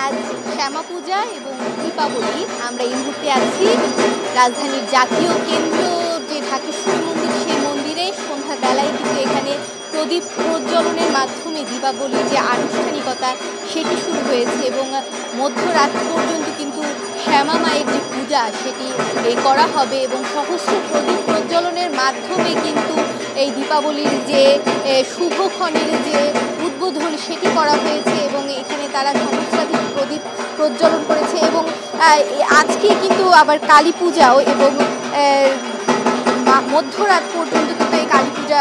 আজ শ্যামা পূজা এবং দীপাবলি। আমরা এই মুহূর্তে আছি রাজধানীর জাতীয় কেন্দ্র যে ঢাকেশ্বরী মন্দির, সেই মন্দিরে সন্ধ্যার বেলায় কিন্তু এখানে প্রদীপ প্রজ্বলনের মাধ্যমে দীপাবলির যে আনুষ্ঠানিকতা সেটি শুরু হয়েছে এবং মধ্যরাত পর্যন্ত কিন্তু শ্যামা মায়ের যে পূজা সেটি করা হবে এবং সহস্র প্রদীপ প্রজ্বলনের মাধ্যমে কিন্তু এই দীপাবলির যে শুভক্ষণের যে উদ্বোধন সেটি করা হয়েছে এবং এখানে তারা সহস্রাধিক প্রদীপ প্রজ্বলন করেছে এবং আজকে কিন্তু আবার কালী পূজাও এবং মধ্যরাত পর্যন্ত কিন্তু এই কালী পূজা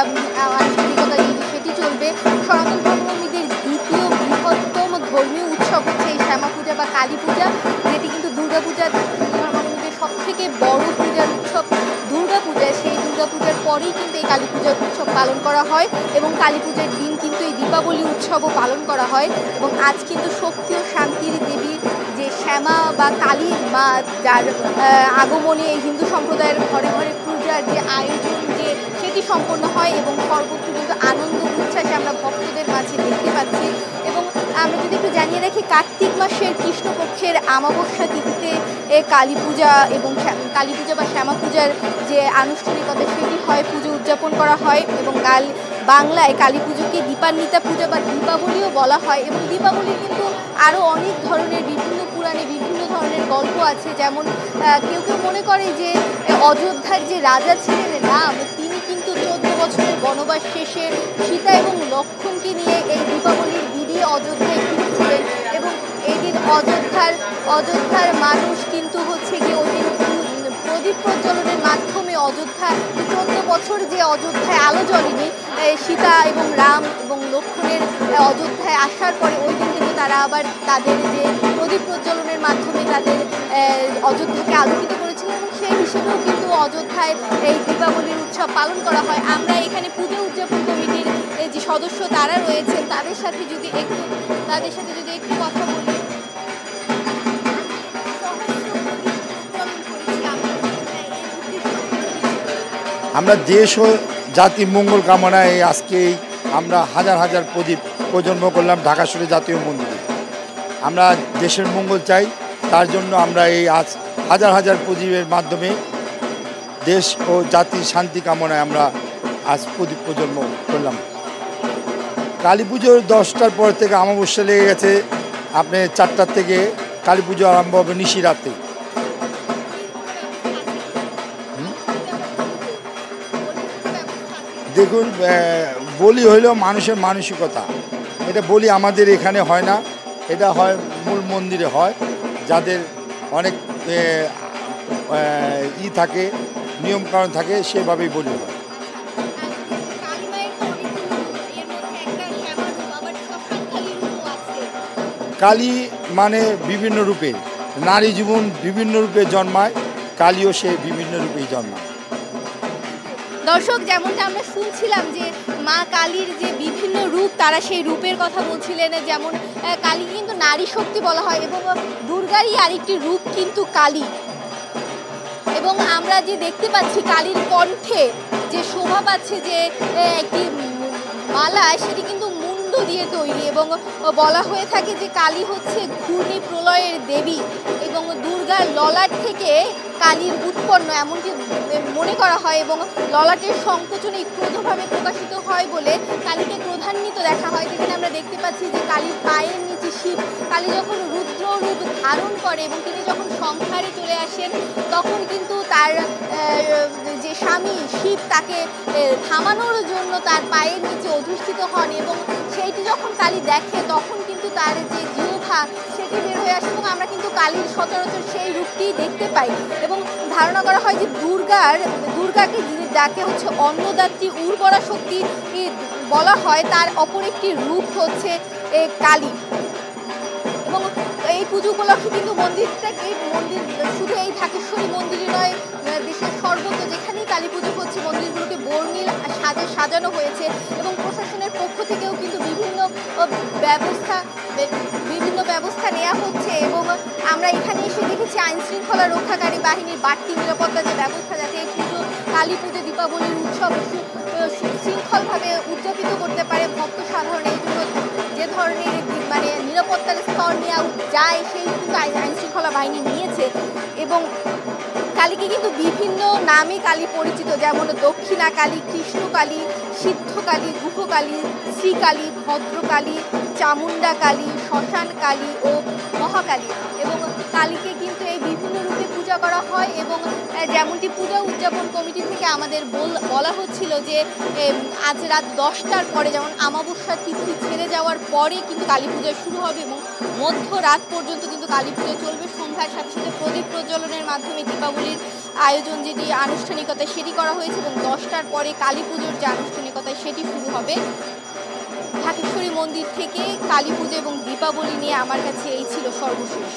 আনুষ্ঠানিকতা সেটি চলবে। সনাতন ধর্মাবলম্বীদের দ্বিতীয় বৃহত্তম ধর্মীয় উৎসব হচ্ছে এই শ্যামা পূজা বা কালী পূজা, যেটি কিন্তু দুর্গাপূজা ধর্মাবলম্বীদের সব থেকে বড় পূজার উৎসব দুর্গাপূজা। সেই দুর্গাপূজার পরেই কিন্তু এই কালী পূজার উৎসব পালন করা হয় এবং কালী পূজার দিন কিন্তু এই দীপাবলি উৎসবও পালন করা হয় এবং আজ কিন্তু শক্তি ও শান্তির দেবী যে শ্যামা বা কালী মা, যার আগমনে হিন্দু সম্প্রদায়ের ঘরে ঘরে পূজার যে আয়োজন যে সেটি সম্পন্ন হয় এবং সর্বত্র কিন্তু আনন্দ উচ্ছ্বাসে আমরা ভক্তদের মাঝে দেখতে পাচ্ছি। এবং আমরা যদি একটু জানিয়ে রাখি, কার্তিক মাসের কৃষ্ণপক্ষের আমাবস্যা তিথিতে কালী পূজা এবং কালী পূজা বা শ্যামা পূজার যে আনুষ্ঠানিকতা সেটি হয়, পুজো উদযাপন করা হয় এবং বাংলায় কালী পুজোকে দীপান্বিতা পূজা বা দীপাবলিও বলা হয়। এবং দীপাবলির কিন্তু আরও অনেক ধরনের বিভিন্ন পুরাণে বিভিন্ন ধরনের গল্প আছে। যেমন কেউ কেউ মনে করে যে অযোধ্যার যে রাজা ছিলেন রাম, তিনি কিন্তু 14 বছরের বনবাস শেষে সীতা এবং লক্ষ্মণকে নিয়ে এই দীপাবলির দিনে অযোধ্যায় ফিরেছিলেন এবং এই দিন অযোধ্যার মানুষ কিন্তু হচ্ছে গিয়ে ওই দিন প্রদীপ প্রজ্বলনের মাধ্যমে অযোধ্যা 14 বছর যে অযোধ্যায় আলো জ্বলেনি, সীতা এবং রাম এবং লক্ষ্মণের অযোধ্যায় আসার পরে ওই দিন কিন্তু তারা আবার তাদের যে প্রদীপ প্রজ্বলনের মাধ্যমে তাদের অযোধ্যাকে আলোকিত করেছিলেন এবং সেই হিসেবেও কিন্তু অযোধ্যায় এই দীপাবলির উৎসব পালন করা হয়। আমরা এখানে পুজো উদযাপন কমিটির যে সদস্য তারা রয়েছেন, তাদের সাথে যদি একটু কথা বলি। আমরা দেশ ও জাতির মঙ্গল কামনায় আজকে আমরা হাজার হাজার প্রদীপ প্রজন্ম করলাম ঢাকেশ্বরী জাতীয় মন্দিরে। আমরা দেশের মঙ্গল চাই, তার জন্য আমরা এই আজ হাজার হাজার প্রদীপের মাধ্যমে দেশ ও জাতির শান্তি কামনায় আমরা আজ প্রদীপ প্রজন্ম করলাম। কালী পুজোর 10টার পর থেকে অমাবস্যা লেগে গেছে, আপনি 4টার থেকে কালী পুজো আরম্ভ হবে নিশিরাতে। দেখুন, বলি হইল মানুষের মানসিকতা। এটা বলি আমাদের এখানে হয় না, এটা হয় মূল মন্দিরে হয়, যাদের অনেক থাকে, নিয়মকানুন থাকে, সেভাবেই বলি হয়। কালী মানে বিভিন্ন রূপে, নারী জীবন বিভিন্ন রূপে জন্মায়, কালীও সে বিভিন্ন রূপেই জন্মায়। দর্শক, যেমনটা আমরা শুনছিলাম যে মা কালীর যে বিভিন্ন রূপ, তারা সেই রূপের কথা বলছিলেন। যেমন কালী কিন্তু নারী শক্তি বলা হয় এবং দুর্গারই আরেকটি রূপ কিন্তু কালী। এবং আমরা যে দেখতে পাচ্ছি কালীর কণ্ঠে যে শোভা পাচ্ছে যে একটি মালা, সেটি কিন্তু মুন্ড দিয়ে তৈরি এবং বলা হয়ে থাকে যে কালী হচ্ছে ঘূর্ণি প্রলয়ের দেবী এবং দুর্গার ললাট থেকে কালীর উৎপন্ন এমনটি মনে করা হয় এবং ললাটের সংকোচনে ক্রোধভাবে প্রকাশিত হয় বলে কালীকে ক্রোধান্বিত দেখা হয়। যেখানে আমরা দেখতে পাচ্ছি যে কালীর পায়ের নিচে শিব, কালী যখন রুদ্র রূপ ধারণ করে এবং তিনি যখন সংসারে চলে আসেন, তখন কিন্তু তার যে স্বামী শিব তাকে থামানোর জন্য তার পায়ের নিচে অধিষ্ঠিত হন এবং সেইটি যখন কালী দেখে, তখন কিন্তু তার যে জিহ্বা সেটি বের হয়ে আসে এবং আমরা কিন্তু কালীর সচরাচর সেই রূপটি দেখতে পাই। এবং ধারণা করা হয় যে দুর্গাকে যিনি ডাকে হচ্ছে অন্নদাত্রী, উর্বরা শক্তি বলা হয়, তার অপর একটি রূপ হচ্ছে কালী। এবং এই পুজো উপলক্ষে কিন্তু মন্দির শুধু এই ঢাকেশ্বরী মন্দিরই নয়, দেশের সর্বত্র যেখানেই কালী পুজো হচ্ছে মন্দিরগুলোকে বর্ণিল সাজানো হয়েছে এবং প্রশাসনের পক্ষ থেকেও কিন্তু বিভিন্ন ব্যবস্থা নেওয়া হচ্ছে। এবং আমরা এখানে এসে দেখেছি আইন শৃঙ্খলা রক্ষাকারী বাহিনীর বাড়তি নিরাপত্তা যে ব্যবস্থা, যাতে এই পুজো কালী পুজো দীপাবলির উৎসব সুশৃঙ্খলভাবে উদযাপিত করতে পারে ভক্ত সাধারণ, এই জন্য যে ধরনের নিরাপত্তার স্তর নেওয়া যায় সেই কিন্তু আইনশৃঙ্খলা বাহিনী নিয়েছে। এবং কালীকে কিন্তু বিভিন্ন নামে কালী পরিচিত, যেমন দক্ষিণা কালী, কৃষ্ণকালী, সিদ্ধকালী, গুহকালী, শ্রীকালী, ভদ্রকালী, চামুণ্ডা কালী, শ্মশান কালী ও মহাকালী। এবং কালীকে কিন্তু এই বিভিন্ন রূপে পূজা করা হয়। এবং যেমনটি পূজা উদযাপন কমিটি থেকে আমাদের বলা হচ্ছিল যে আজ রাত 10টার পরে, যেমন আমাবস্যার তিথি ছেড়ে যাওয়ার পরে কিন্তু কালী পূজা শুরু হবে এবং মধ্যরাত পর্যন্ত কিন্তু কালী পূজা চলবে। সন্ধ্যার সাথে সাথে প্রদীপ প্রজ্বলনের মাধ্যমে দীপাবলির আয়োজন যেটি আনুষ্ঠানিকতা সেটি করা হয়েছে এবং 10টার পরে কালী পুজোর যে আনুষ্ঠানিকতা সেটি শুরু হবে। ঢাকেশ্বরী মন্দির থেকে কালী পুজো এবং দীপাবলি নিয়ে আমার কাছে এই ছিল সর্বশেষ।